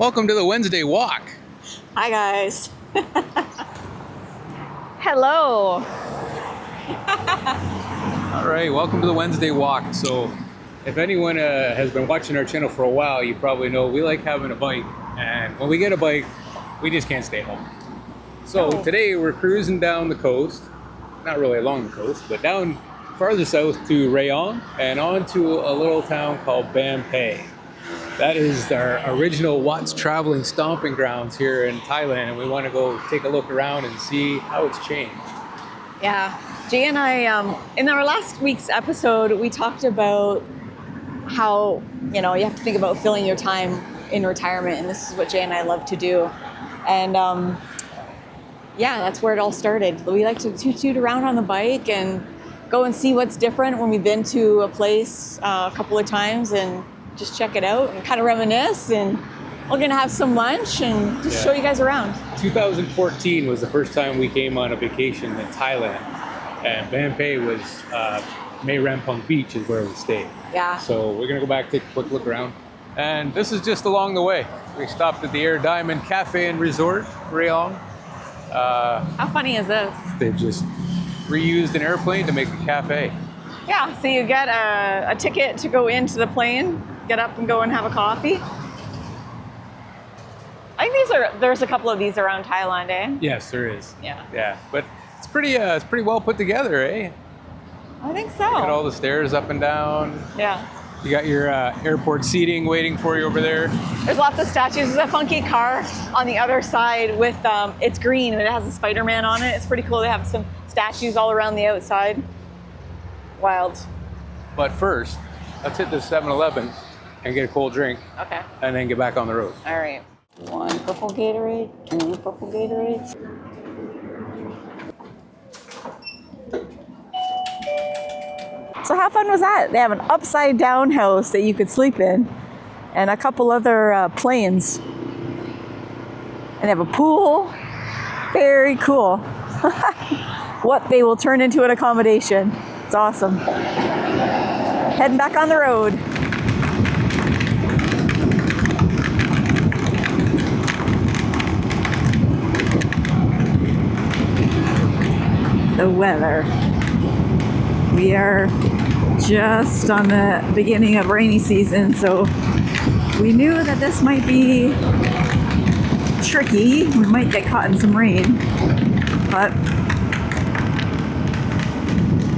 Welcome to the Wednesday walk. Hi guys. Hello. All right, welcome to the Wednesday walk. So if anyone has been watching our channel for a while, you probably know we like having a bike, and when we get a bike, we just can't stay home. So today we're cruising down the coast, not really along the coast, but down farther south to Rayong and on to a little town called Carplay. That is our original Wattstraveling stomping grounds here in Thailand, and we want to go take a look around and see how it's changed. Yeah, Jay and I, in our last week's episode, we talked about how, you have to think about filling your time in retirement, and this is what Jay and I love to do. And yeah, that's where it all started. We like to toot around on the bike and go and see what's different when we've been to a place a couple of times and just check it out and kind of reminisce, and we're gonna have some lunch and just show you guys around. 2014 was the first time we came on a vacation in Thailand, and Carplay was Mae Rampong Beach is where we stayed. Yeah. So we're gonna go back, take a quick look around, and this is just along the way. We stopped at the Air Diamond Cafe and Resort, Rayong. How funny is this? They've just reused an airplane to make a cafe. Yeah, so you get a ticket to go into the plane, get up and go and have a coffee. I think there's a couple of these around Thailand, eh? Yes, there is. Yeah. Yeah, but it's pretty well put together, eh? I think so. You got all the stairs up and down. Yeah. You got your airport seating waiting for you over there. There's lots of statues. There's a funky car on the other side with, it's green and it has a Spider-Man on it. It's pretty cool. They have some statues all around the outside. Wild. But first, let's hit this 7-Eleven and get a cold drink. Okay. And then get back on the road. All right. 1 purple Gatorade, 2 purple Gatorades. So how fun was that? They have an upside down house that you could sleep in and a couple other planes. And they have a pool. Very cool. What they will turn into an accommodation. It's awesome. Heading back on the road. The weather. We are just on the beginning of rainy season, so we knew that this might be tricky. We might get caught in some rain, but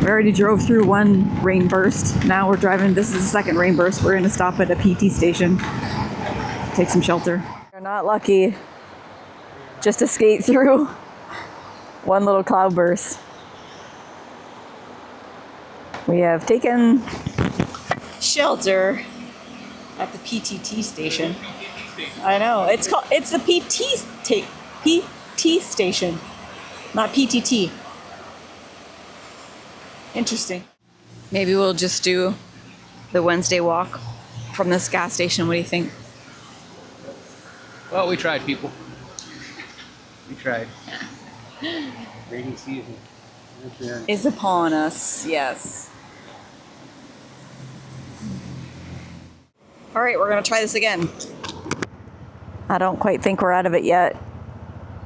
we already drove through one rain burst. Now we're driving, this is the second rain burst. We're going to stop at a PT station, take some shelter. We're not lucky just to skate through one little cloud burst. We have taken shelter at the PTT station. I know, it's the PT station, not PTT. Interesting. Maybe we'll just do the Wednesday walk from this gas station. What do you think? Well, we tried, people. We tried. Rainy season is upon us, yes. All right, we're gonna try this again. I don't quite think we're out of it yet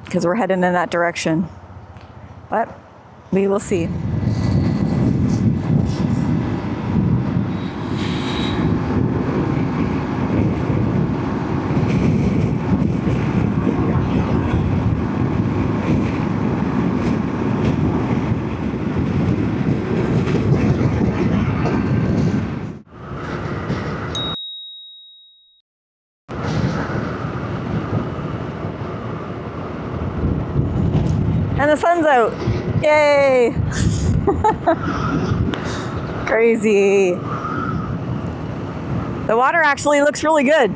because we're heading in that direction, but we will see. And the sun's out. Yay! Crazy. The water actually looks really good.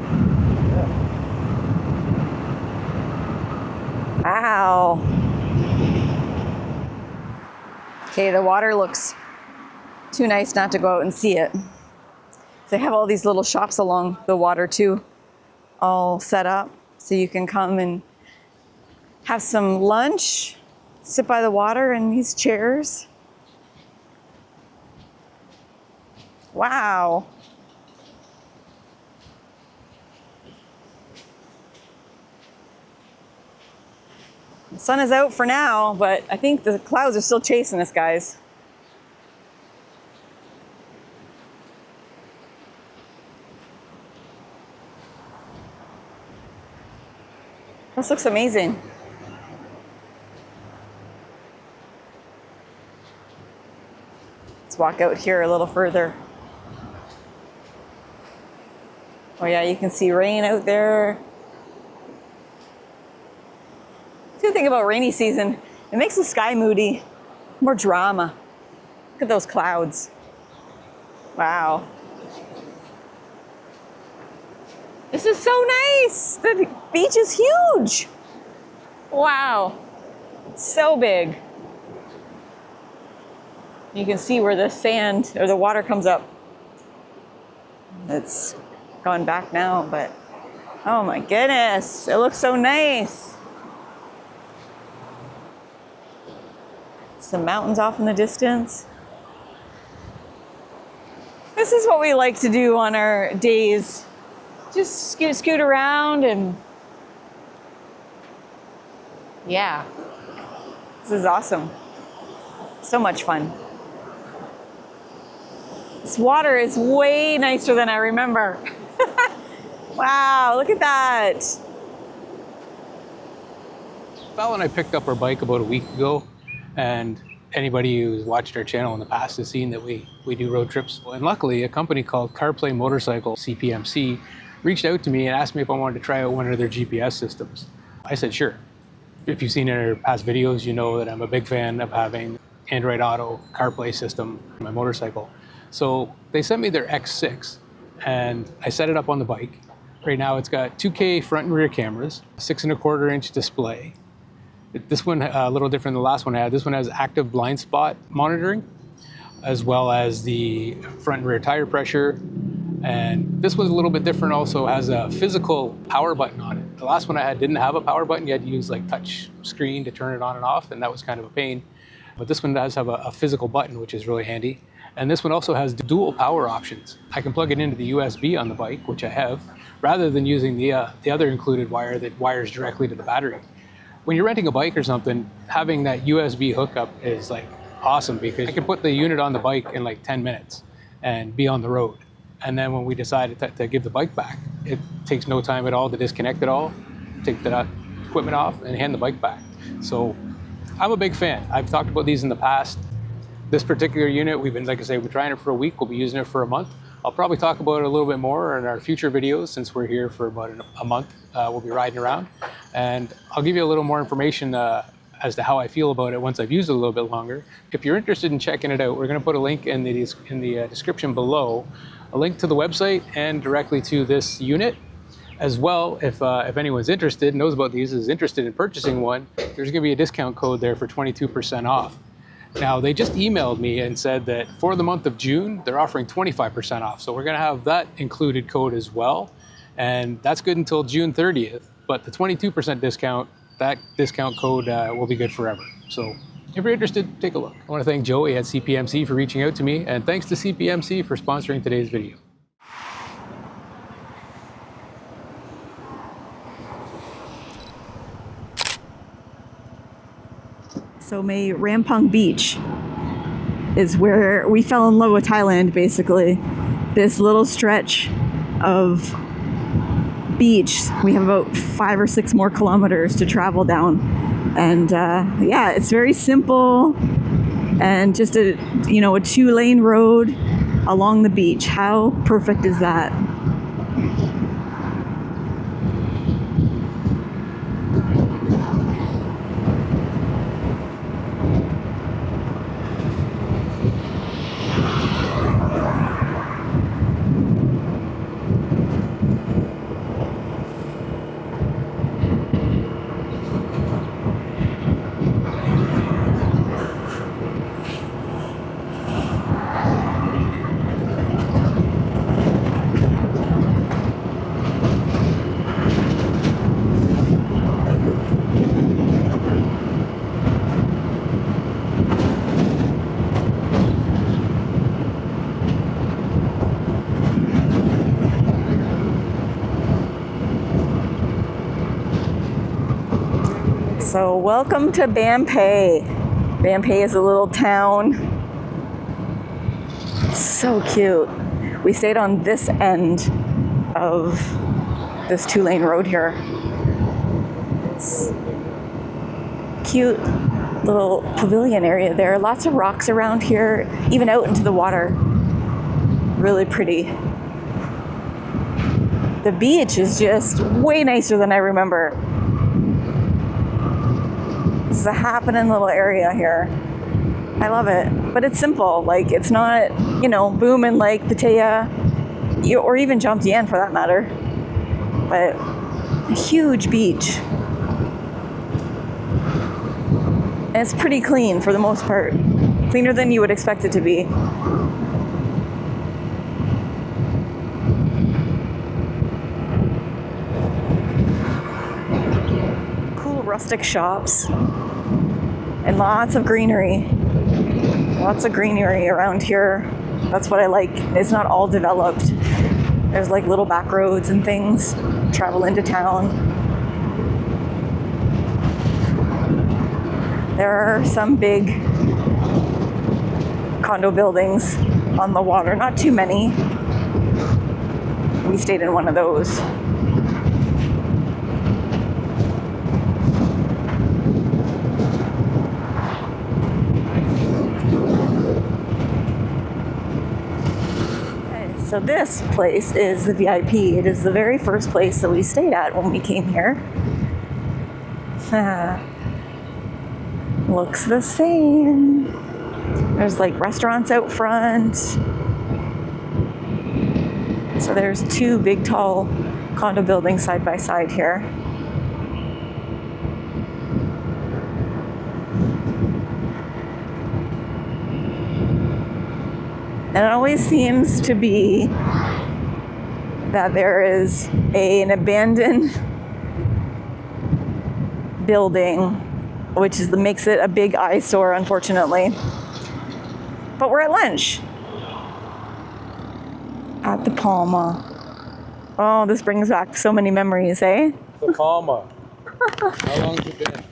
Wow. Okay, the water looks too nice not to go out and see it. They have all these little shops along the water too, all set up so you can come and have some lunch, sit by the water in these chairs. Wow. The sun is out for now, but I think the clouds are still chasing us, guys. This looks amazing. Let's walk out here a little further. Oh yeah, you can see rain out there. The good thing about rainy season, it makes the sky moody, more drama. Look at those clouds. Wow. This is so nice. The beach is huge. Wow. So big. You can see where the sand or the water comes up. It's gone back now, but oh my goodness, it looks so nice. Some mountains off in the distance. This is what we like to do on our days. Just scoot around and yeah, this is awesome. So much fun. This water is way nicer than I remember. Wow, look at that. Val and I picked up our bike about a week ago, and anybody who's watched our channel in the past has seen that we do road trips. And luckily, a company called Carplay Motorcycle, CPMC, reached out to me and asked me if I wanted to try out one of their GPS systems. I said, sure. If you've seen our past videos, you know that I'm a big fan of having Android Auto CarPlay system on my motorcycle. So they sent me their X6 and I set it up on the bike. Right now it's got 2K front and rear cameras, 6.25 inch display. This one a little different than the last one I had. This one has active blind spot monitoring, as well as the front and rear tire pressure. And this was a little bit different, also has a physical power button on it. The last one I had didn't have a power button. You had to use like touch screen to turn it on and off, and that was kind of a pain. But this one does have a physical button, which is really handy. And this one also has dual power options. I can plug it into the USB on the bike, which I have, rather than using the other included wire that wires directly to the battery. When you're renting a bike or something, having that USB hookup is like awesome, because I can put the unit on the bike in like 10 minutes and be on the road. And then when we decided to give the bike back, it takes no time at all to disconnect it all, take the equipment off and hand the bike back. So I'm a big fan. I've talked about these in the past. This particular unit, we've been, like I say, we're trying it for a week. We'll be using it for a month. I'll probably talk about it a little bit more in our future videos, since we're here for about a month. We'll be riding around, and I'll give you a little more information as to how I feel about it once I've used it a little bit longer. If you're interested in checking it out, we're going to put a link in the description below, a link to the website and directly to this unit. As well, if anyone's interested, knows about these, is interested in purchasing one, there's going to be a discount code there for 22% off. Now, they just emailed me and said that for the month of June, they're offering 25% off. So we're going to have that included code as well. And that's good until June 30th. But the 22% discount, that discount code will be good forever. So if you're interested, take a look. I want to thank Joey at CPMC for reaching out to me. And thanks to CPMC for sponsoring today's video. So May Rampong Beach is where we fell in love with Thailand, basically. This little stretch of beach. We have about 5 or 6 more kilometers to travel down. And yeah, it's very simple and just a 2-lane road along the beach. How perfect is that? So welcome to Bampay. Bampay is a little town. So cute. We stayed on this end of this 2-lane road here. It's cute little pavilion area there. Lots of rocks around here, even out into the water. Really pretty. The beach is just way nicer than I remember. This is a happening little area here. I love it. But it's simple. Like, it's not, booming like Pattaya or even Jomtien for that matter. But a huge beach. And it's pretty clean for the most part. Cleaner than you would expect it to be. Cool rustic shops. And lots of greenery. Lots of greenery around here. That's what I like. It's not all developed. There's like little back roads and things. Travel into town. There are some big condo buildings on the water. Not too many. We stayed in one of those. So this place is the VIP. It is the very first place that we stayed at when we came here. Looks the same. There's like restaurants out front. So there's 2 big tall condo buildings side by side here. And it always seems to be that there is an abandoned building, which makes it a big eyesore, unfortunately. But we're at lunch at the Palma. Oh, this brings back so many memories, eh? The Palma. How long has it been?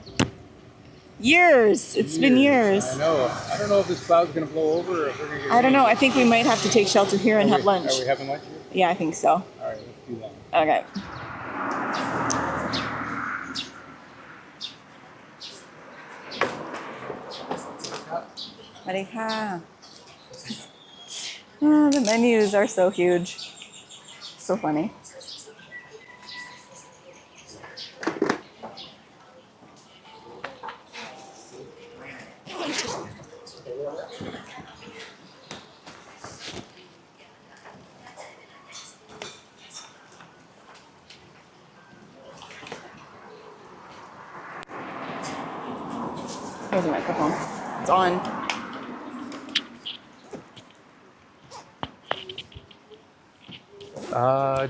Years. It's been years. I know. I don't know if this cloud's going to blow over or if we're going to get... I don't know. I think we might have to take shelter here and have lunch. Are we having lunch here? Yeah, I think so. All right, let's do that. Okay. Marika. Oh, the menus are so huge. So funny. There's a microphone. It's on.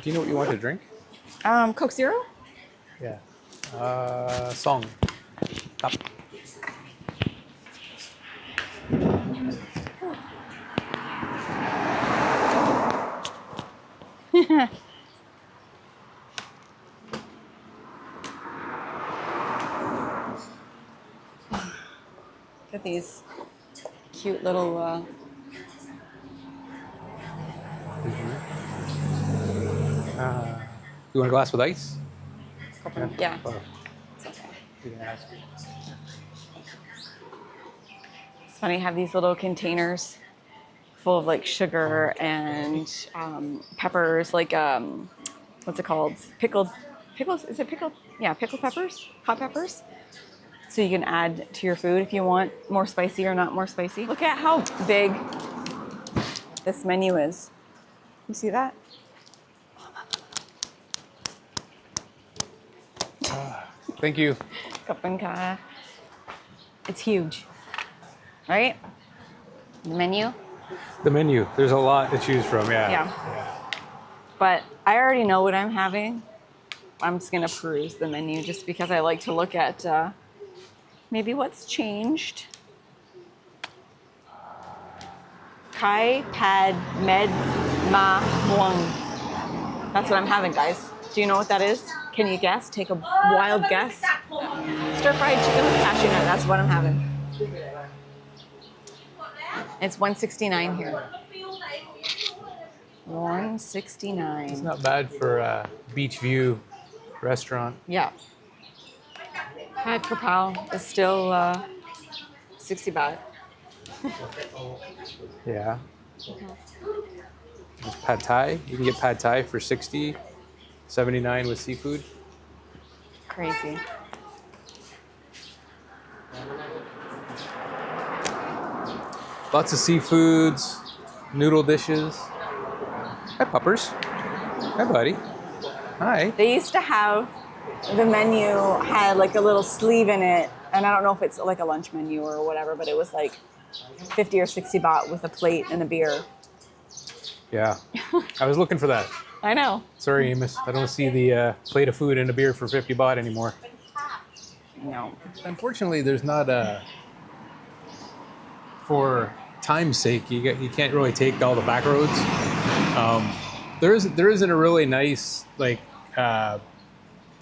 Do you know what you want to drink? Coke Zero? Yeah. Song. Cup. Look at these cute little You want a glass with ice? yeah. Oh, It's okay. you can ask. It's funny, I have these little containers full of like sugar and peppers, like what's it called? Pickles? Is it pickled? Yeah, pickled peppers, hot peppers. So you can add to your food if you want more spicy or not more spicy. Look at how big this menu is. You see that? Thank you. Kapag ka. It's huge, right? The menu. The menu. There's a lot to choose from. Yeah. But I already know what I'm having. I'm just gonna peruse the menu just because I like to look at maybe what's changed. Kai Pad Med Ma Muang. That's what I'm having, guys. Do you know what that is? Can you guess? Take a wild guess. Stir-fried chicken with cashew nut. That's what I'm having. It's $169 here. $169. It's not bad for a beach view restaurant. Yeah. Pad Kapow is still 60 baht. Yeah. There's pad thai. You can get pad thai for 60, 79 with seafood. Crazy. Lots of seafoods, noodle dishes. Hi, puppers. Hi, buddy. Hi. They used to have, the menu had like a little sleeve in it, and I don't know if it's like a lunch menu or whatever, but it was like 50 or 60 baht with a plate and a beer. Yeah. I was looking for that. I know. Sorry, Amos. I don't see the plate of food and a beer for 50 baht anymore. No. Unfortunately, there's not a... For time's sake, you can't really take all the back roads. There isn't a really nice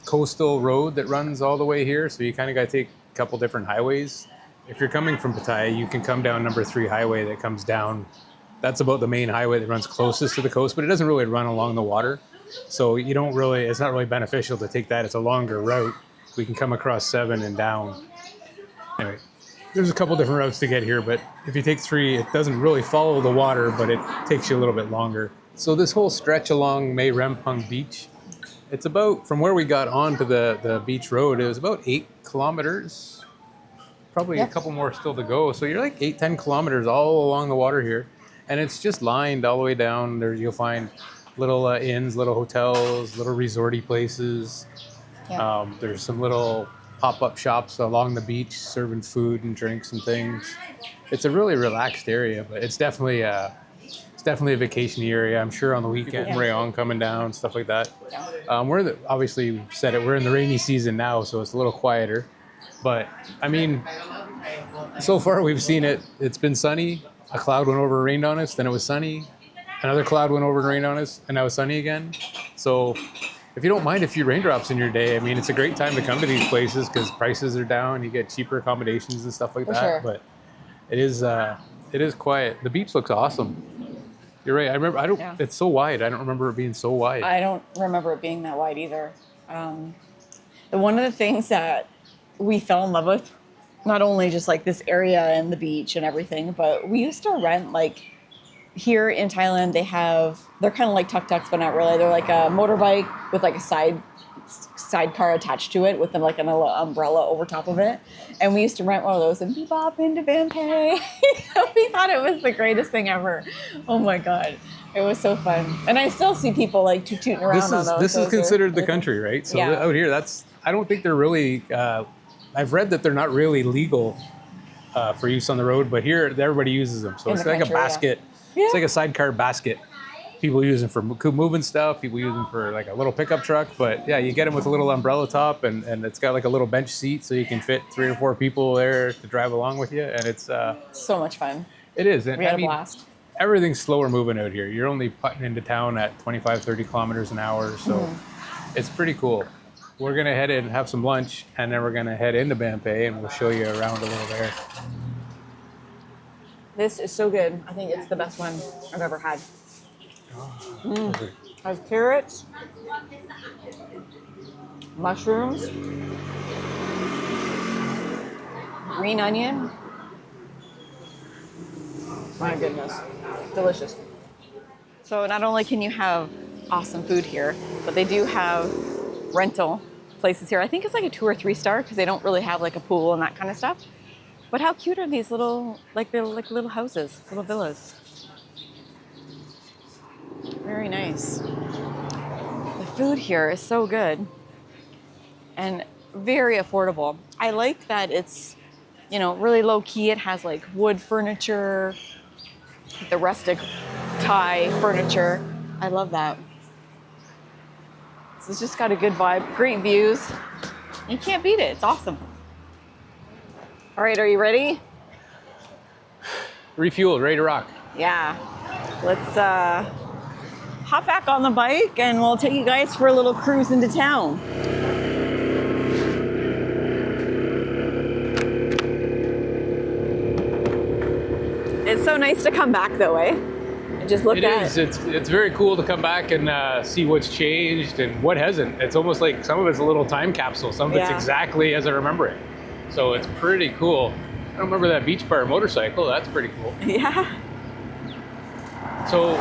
coastal road that runs all the way here, so you kind of got to take a couple different highways. If you're coming from Pattaya, you can come down number 3 highway that comes down. That's about the main highway that runs closest to the coast, but it doesn't really run along the water. So it's not really beneficial to take that. It's a longer route. We can come across 7 and down. Anyway, there's a couple different routes to get here, but if you take 3, it doesn't really follow the water, but it takes you a little bit longer. So this whole stretch along Mae Rempang Beach, it's about, from where we got onto the beach road, it was about 8 kilometers. Probably a couple more still to go. So you're like 8-10 kilometers all along the water here. And it's just lined all the way down. There you'll find little inns, little hotels, little resorty places. Yeah. There's some little pop-up shops along the beach serving food and drinks and things. It's a really relaxed area, but it's definitely a vacation area. I'm sure on the weekend, Rayong coming down, stuff like that. Obviously we've said it, we're in the rainy season now, so it's a little quieter. But I mean, so far we've seen it. It's been sunny. A cloud went over and rained on us, then it was sunny. Another cloud went over and rained on us, and now it's sunny again. So if you don't mind a few raindrops in your day, I mean, it's a great time to come to these places because prices are down. You get cheaper accommodations and stuff like that. Sure. But it is quiet. The beach looks awesome. You're right. I remember. It's so wide. I don't remember it being so wide. I don't remember it being that wide either. One of the things that we fell in love with, not only just like this area and the beach and everything, but we used to rent, like, here in Thailand, they're kind of like tuk-tuks, but not really. They're like a motorbike with like a sidecar attached to it with like an umbrella over top of it. And we used to rent one of those and bebop into Ban Pay. We thought it was the greatest thing ever. Oh my God. It was so fun. And I still see people like tooting around on those. This is considered the country, right? So out here, I don't think they're really, I've read that they're not really legal for use on the road, but here everybody uses them. So it's like a basket. Yeah. It's like a sidecar basket. People use them for moving stuff. People use them for like a little pickup truck. But yeah, you get them with a little umbrella top, and it's got like a little bench seat, so you can fit 3 or 4 people there to drive along with you. And it's so much fun. It is. And we had a blast. Everything's slower moving out here. You're only putting into town at 25, 30 kilometers an hour, so it's pretty cool. We're gonna head in and have some lunch, and then we're gonna head into Ban Pay, and we'll show you around a little there. This is so good. I think it's the best one I've ever had. Has carrots, mushrooms, green onion. My goodness, delicious. So not only can you have awesome food here, but they do have rental places here. I think it's like a 2 or 3 star because they don't really have like a pool and that kind of stuff. But how cute are these little, they're like little houses, little villas. Very nice. The food here is so good and very affordable. I like that it's, really low key. It has like wood furniture, the rustic Thai furniture. I love that. So it's just got a good vibe, great views. You can't beat it. It's awesome. All right, are you ready? Refueled, ready to rock. Yeah. Let's hop back on the bike and we'll take you guys for a little cruise into town. so nice to come back though, eh? And just look It at is. It's very cool to come back and see what's changed and what hasn't. It's almost like some of it's a little time capsule. Some of it's Yeah. exactly as I remember it. So it's pretty cool. I remember that beach bar motorcycle. That's pretty cool. Yeah. So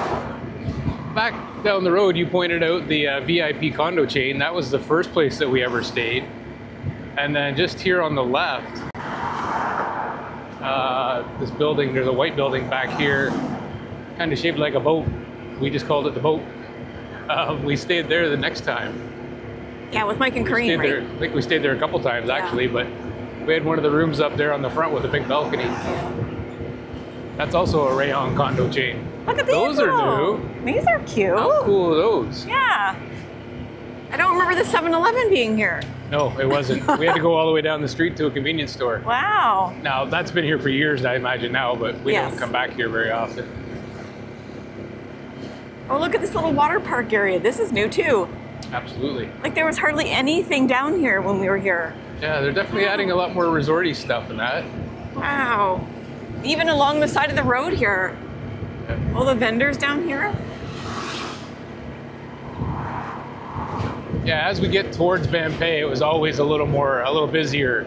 back down the road, you pointed out the VIP condo chain. That was the first place that we ever stayed. And then just here on the left, this building, there's a white building back here, kind of shaped like a boat. We just called it the boat. We stayed there the next time. Yeah, with Mike and We Kareem, stayed right? there, I think we stayed there a couple times Yeah. actually, but we had one of the rooms up there on the front with a big balcony. That's also a rayon condo chain. Look at these. Those are though. new. These are cute. How cool are those? Yeah. I don't remember the 7-Eleven being here. No, it wasn't. We had to go all the way down the street to a convenience store. Wow. Now, that's been here for years, I imagine now, but we Yes. don't come back here very often. Oh, look at this little water park area. This is new too. Absolutely. Like there was hardly anything down here when we were here. Yeah, they're definitely adding a lot more resorty stuff in that. Wow. Even along the side of the road here. Yeah. All the vendors down here. Yeah, as we get towards Banpay, it was always a little busier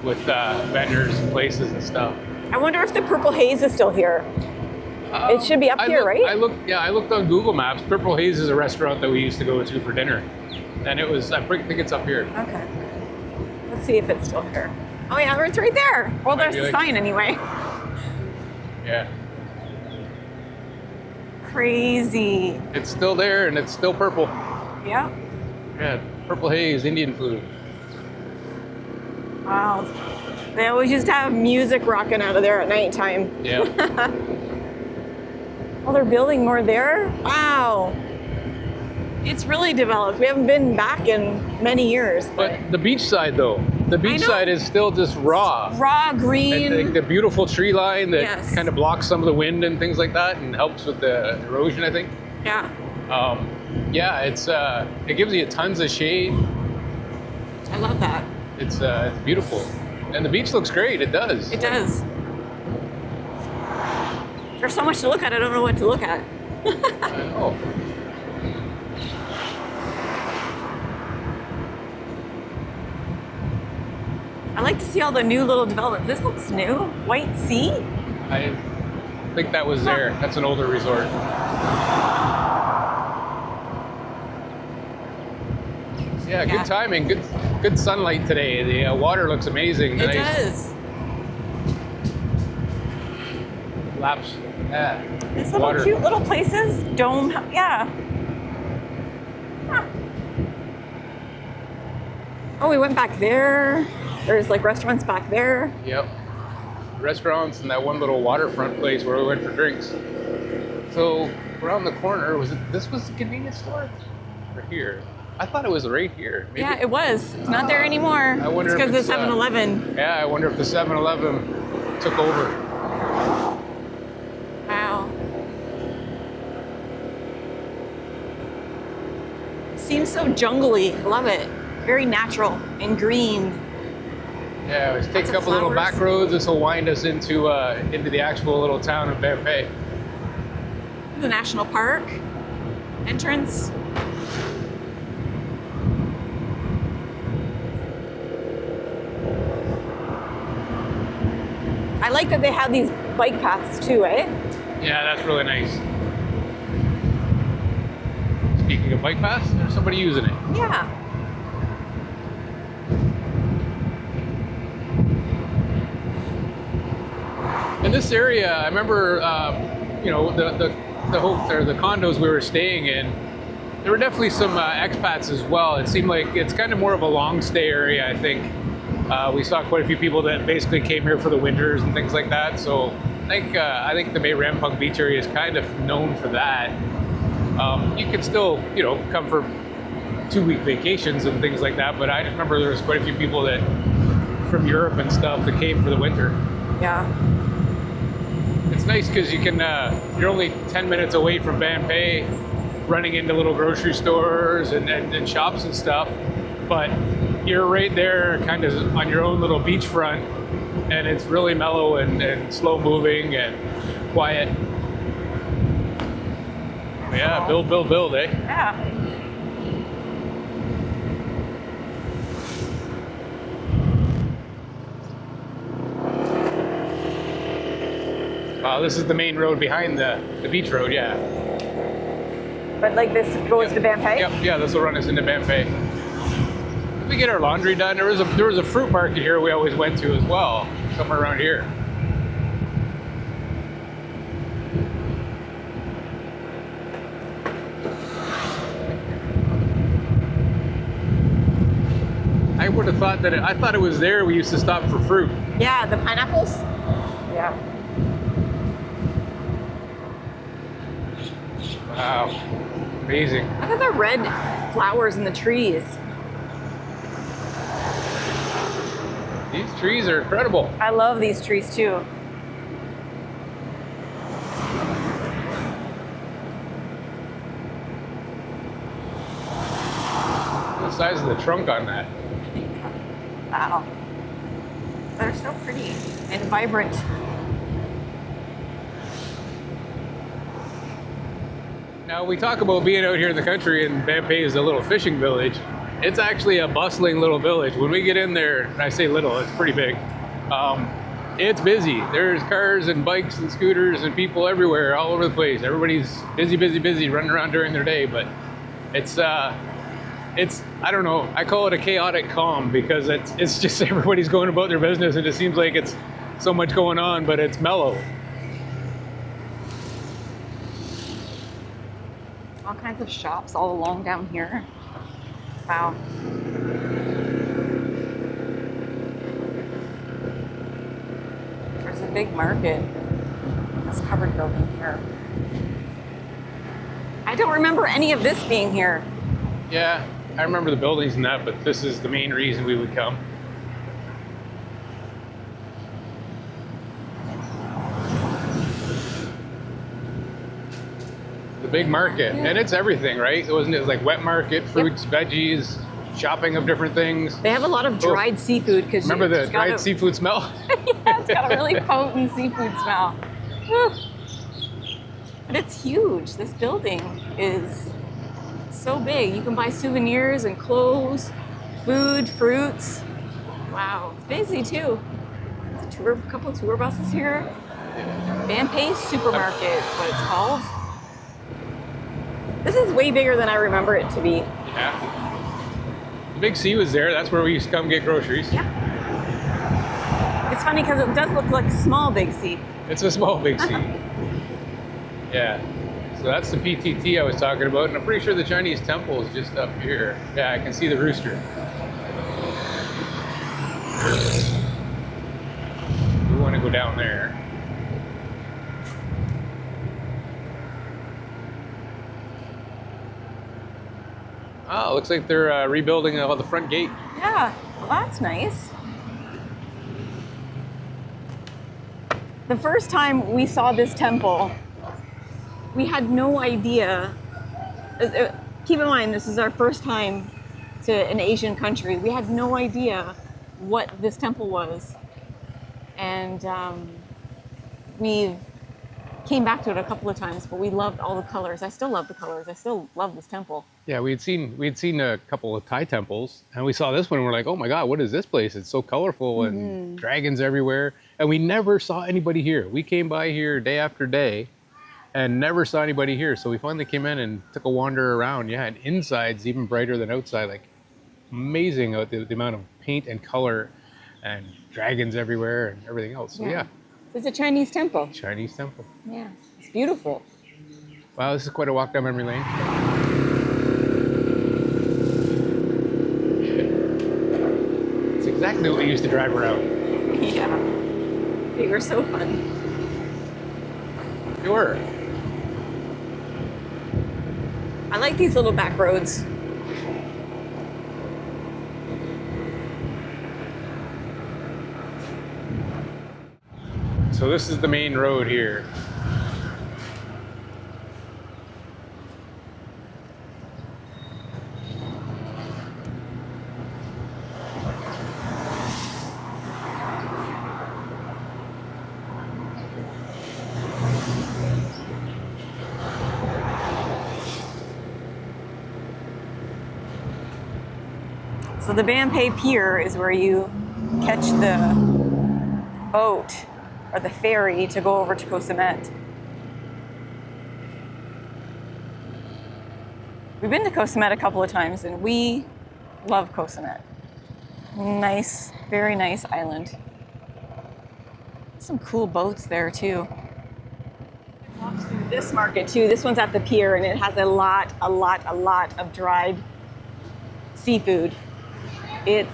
with vendors and places and stuff. I wonder if the Purple Haze is still here. It should be up here, right? I looked on Google Maps. Purple Haze is a restaurant that we used to go to for dinner, and it was. I think it's up here. Okay. Let's see if it's still here. Oh yeah, it's right there. Well, Might there's be the like- sign anyway. Yeah, Crazy. it's still there, and it's still purple. Yeah. Yeah, Purple Haze Indian food. Wow. They always used to have music rocking out of there at nighttime. Yeah. Oh, they're building more there? Wow. It's really developed. We haven't been back in many years. But the beach side, though, the beach know. side is still just raw. Raw I green. think the beautiful tree line that Yes. kind of blocks some of the wind and things like that, and helps with the erosion, I think. Yeah. Yeah, it gives you tons of shade. I love that. It's beautiful, and the beach looks great. It does. It does. There's so much to look at. I don't know what to look at. I know. I like to see all the new little developments. This looks new. White Sea? I think that was there. That's an older resort. Yeah, Yeah. good timing. Good sunlight today. The water looks amazing. It Nice. does. Laps. Yeah. These little Water. cute little places. Dome. Yeah. Huh. Oh, we went back there. There's like restaurants back there. Yep. Restaurants and that one little waterfront place where we went for drinks. So around the corner, this was the convenience store? Or here? I thought it was right here. Maybe. Yeah, it was. It's not there anymore. I wonder it's if because the it's, 7-Eleven. Yeah, I wonder if the 7-Eleven took over. Wow. Seems so jungly. I love it. Very natural and green. Yeah, let's take Lots a of couple little flowers. back roads. This will wind us into the actual little town of Banpay. The national park entrance. I like that they have these bike paths too, eh? Yeah, that's really nice. Speaking of bike paths, there's somebody using it. Yeah. In this area, I remember, the condos we were staying in. There were definitely some expats as well. It seemed like it's kind of more of a long stay area. I think we saw quite a few people that basically came here for the winters and things like that. So I think the May Rampung Beach area is kind of known for that. You can still, come for 2-week vacations and things like that. But I just remember there was quite a few people that from Europe and stuff that came for the winter. Yeah. It's nice because you can, you're only 10 minutes away from Banpay, running into little grocery stores and shops and stuff. But you're right there kind of on your own little beachfront, and it's really mellow and slow moving and quiet. Yeah, build, eh? Yeah. This is the main road behind the beach road, yeah. But like this goes to Banpay? Yep, yeah, this will run us into Banpay. We get our laundry done. There was a fruit market here we always went to as well, somewhere around here. I would have thought that I thought it was there we used to stop for fruit. Yeah, the pineapples? Yeah. Wow, amazing. Look at the red flowers in the trees. These trees are incredible. I love these trees too. The size of the trunk on that. Wow. They're so pretty and vibrant. Now, we talk about being out here in the country, and Banpay is a little fishing village. It's actually a bustling little village. When we get in there, and I say little, it's pretty big. It's busy. There's cars and bikes and scooters and people everywhere, all over the place. Everybody's busy, running around during their day. But it's I don't know. I call it a chaotic calm because it's just everybody's going about their business, and it seems like it's so much going on, but it's mellow. All kinds of shops all along down here. Wow. There's a big market. This covered building here. I don't remember any of this being here. Yeah, I remember the buildings and that, but this is the main reason we would come. Big market, and it's everything, right? It wasn't like wet market, fruits, veggies, shopping of different things. They have a lot of dried seafood because remember the dried seafood smell? Yeah, it's got a really potent seafood smell. Whew. But it's huge. This building is so big. You can buy souvenirs and clothes, food, fruits. Wow, it's busy too. There's a couple tour buses here. Banpay Supermarket is what it's called. This is way bigger than I remember it to be. Yeah. The Big C was there. That's where we used to come get groceries. Yeah. It's funny because it does look like a small Big C. It's a small Big C. Yeah. So that's the PTT I was talking about, and I'm pretty sure the Chinese temple is just up here. Yeah, I can see the rooster. We want to go down there. Oh, looks like they're rebuilding the front gate. Yeah, well, that's nice. The first time we saw this temple, we had no idea. Keep in mind, this is our first time to an Asian country. We had no idea what this temple was. And we came back to it a couple of times, but we loved all the colors. I still love the colors. I still love this temple. Yeah, we had seen a couple of Thai temples, and we saw this one, and we're like, oh my God, what is this place? It's so colorful and dragons everywhere. And we never saw anybody here. We came by here day after day and never saw anybody here. So we finally came in and took a wander around. Yeah, and inside's even brighter than outside. Like, amazing the amount of paint and color and dragons everywhere and everything else. So yeah. It's a Chinese temple. Chinese temple. Yeah, it's beautiful. Wow, this is quite a walk down memory lane. It's exactly what we used to drive around. Yeah. They were so fun. They were. I like these little back roads. So this is the main road here. So the Bampay Pier is where you catch the boat or the ferry to go over to Koh Samet. We've been to Koh Samet a couple of times and we love Koh Samet. Nice, very nice island. Some cool boats there too. Walk through this market too. This one's at the pier and it has a lot of dried seafood. It's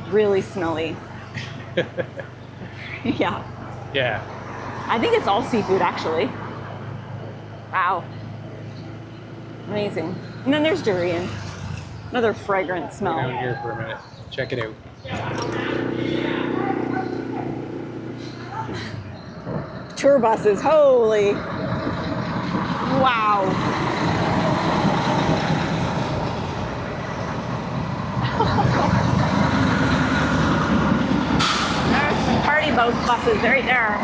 really smelly. Yeah. Yeah. I think it's all seafood actually. Wow. Amazing. And then there's durian. Another fragrant smell. Go down here for a minute. Check it out. Tour buses, holy. Wow. There's some party boat buses right there.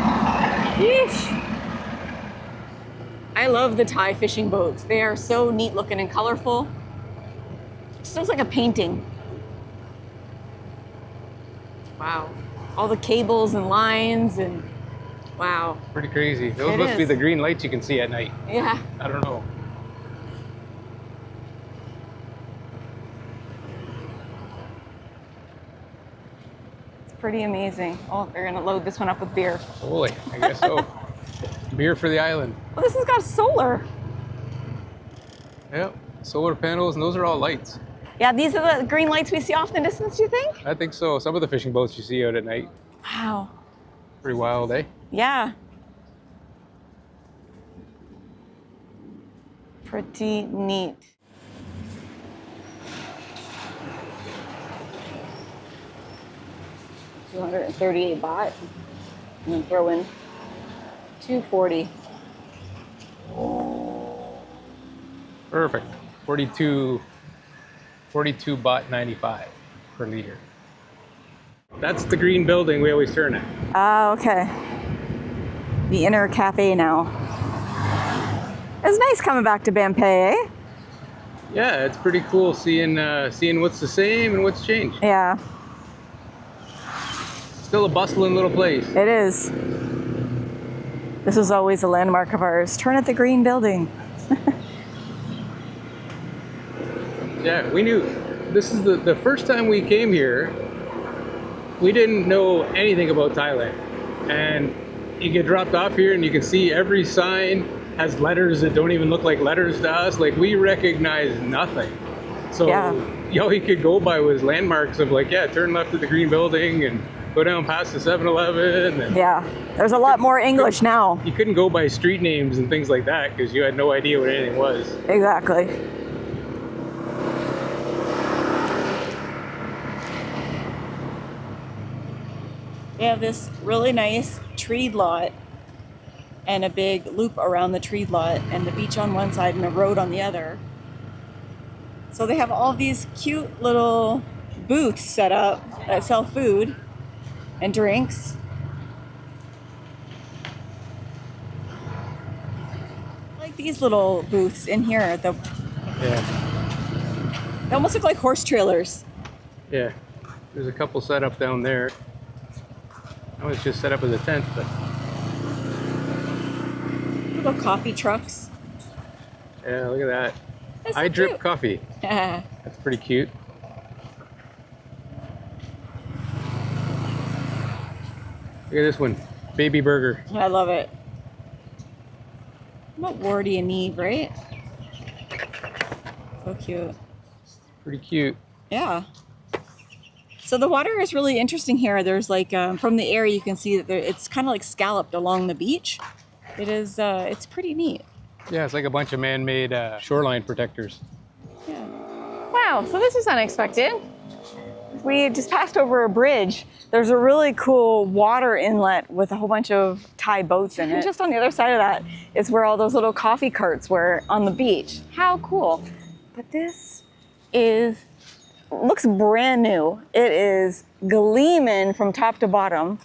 Yeesh. I love the Thai fishing boats. They are so neat looking and colorful. It just looks like a painting. Wow. All the cables and lines and wow. Pretty crazy. Those must be the green lights you can see at night. Yeah. I don't know. It's pretty amazing. Oh, they're gonna load this one up with beer. Holy, I guess so. Beer for the island. Well, this has got solar. Yep. Solar panels, and those are all lights. Yeah, these are the green lights we see off in the distance, do you think? I think so. Some of the fishing boats you see out at night. Wow. Pretty wild, eh? Yeah. Pretty neat. $238 baht. And then throw in $240. Perfect. 42 baht 95 per liter. That's the green building we always turn at. Ah, okay. The inner cafe now. It's nice coming back to Bampay, eh? Yeah, it's pretty cool seeing what's the same and what's changed. Yeah, Still a bustling little place. it is. This is always a landmark of ours. Turn at the green building. Yeah, we knew. This is the first time we came here, we didn't know anything about Thailand. And you get dropped off here and you can see every sign has letters that don't even look like letters to us. Like, we recognize nothing. So all you could go by was landmarks of like, yeah, turn left at the green building and go down past the 7-Eleven. And Yeah, there's a lot more English now. you couldn't go by street names and things like that because you had no idea what anything was. Exactly. They have this really nice treed lot and a big loop around the treed lot and the beach on one side and a road on the other. So they have all these cute little booths set up that sell food and drinks. Like these little booths in here, Yeah. they almost look like horse trailers. Yeah. There's a couple set up down there. I was just set up as a tent, but Little coffee trucks. yeah, look at that. That's so I drip cute. coffee. That's pretty cute. Look at this one, baby burger. I love it. What more do you need, right? So cute. Pretty cute. Yeah. So the water is really interesting here. There's like, from the air you can see that it's kind of like scalloped along the beach. It is, it's pretty neat. Yeah, it's like a bunch of man-made shoreline protectors. Yeah. Wow, so this is unexpected. We just passed over a bridge. There's a really cool water inlet with a whole bunch of Thai boats in it. And just on the other side of that is where all those little coffee carts were on the beach. How cool. But this looks brand new. It is gleaming from top to bottom.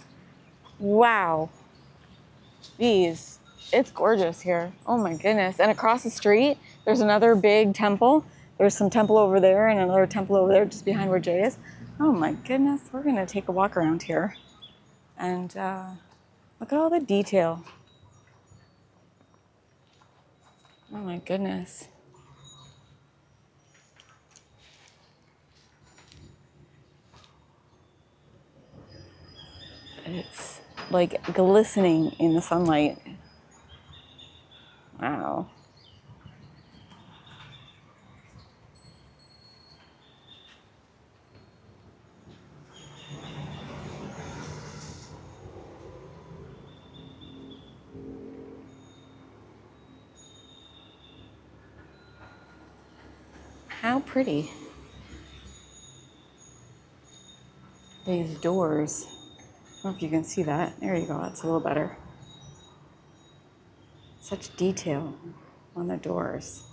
Wow. It's gorgeous here. Oh my goodness. And across the street, there's another big temple. There's some temple over there and another temple over there just behind where Jay is. Oh my goodness, we're gonna take a walk around here and look at all the detail. Oh my goodness. It's like glistening in the sunlight. Wow. How pretty. These doors. I don't know if you can see that. There you go, that's a little better. Such detail on the doors.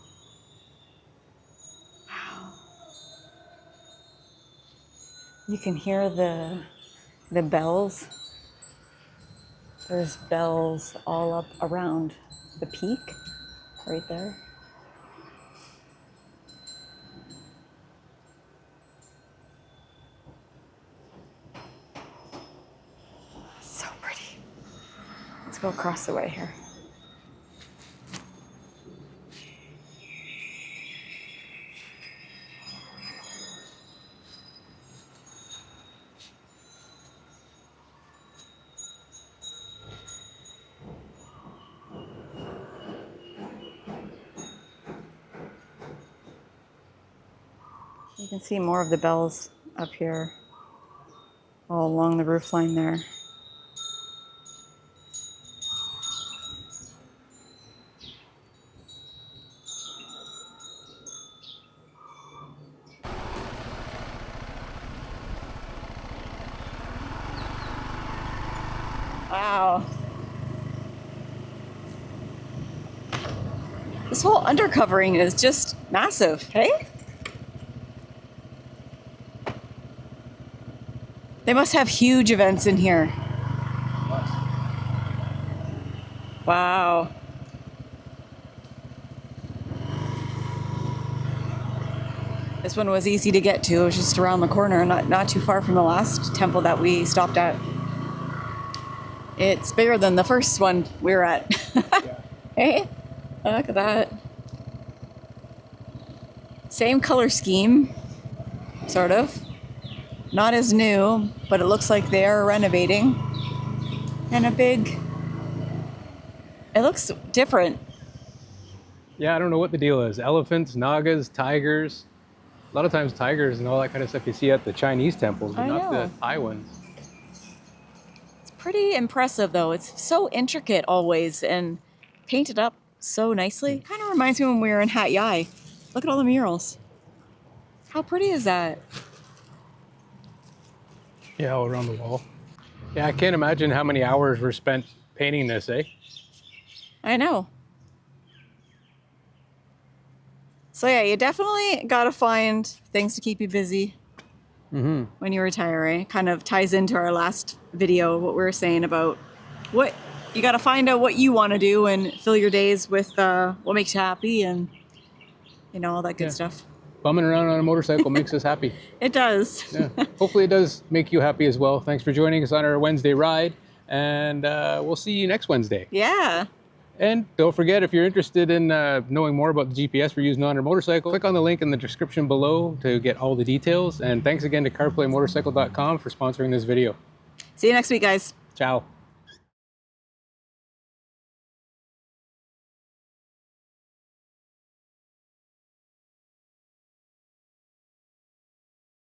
Wow. You can hear the bells. There's bells all up around the peak, right there. So pretty. Let's go across the way here. You can see more of the bells up here, all along the roof line there. Wow. This whole undercovering is just massive, hey? They must have huge events in here. Wow. This one was easy to get to. It was just around the corner, not too far from the last temple that we stopped at. It's bigger than the first one we were at. Hey, look at that. Same color scheme, sort of. Not as new, but it looks like they are renovating. And it looks different. Yeah, I don't know what the deal is. Elephants, nagas, tigers. A lot of times tigers and all that kind of stuff you see at the Chinese temples, but not the Thai ones. It's pretty impressive though. It's so intricate always and painted up so nicely. Kind of reminds me when we were in Hat Yai. Look at all the murals. How pretty is that? Yeah, all around the wall. Yeah, I can't imagine how many hours were spent painting this, eh? I know. So yeah, you definitely gotta find things to keep you busy when you retire, eh? Kind of ties into our last video, what we were saying about what you gotta find out what you want to do and fill your days with what makes you happy and all that good stuff. Bumming around on a motorcycle makes us happy. It does. Yeah. Hopefully it does make you happy as well. Thanks for joining us on our Wednesday ride, and we'll see you next Wednesday. Yeah. And don't forget, if you're interested in knowing more about the GPS we're using on our motorcycle, click on the link in the description below to get all the details. And thanks again to carplaymotorcycle.com for sponsoring this video. See you next week, guys. Ciao.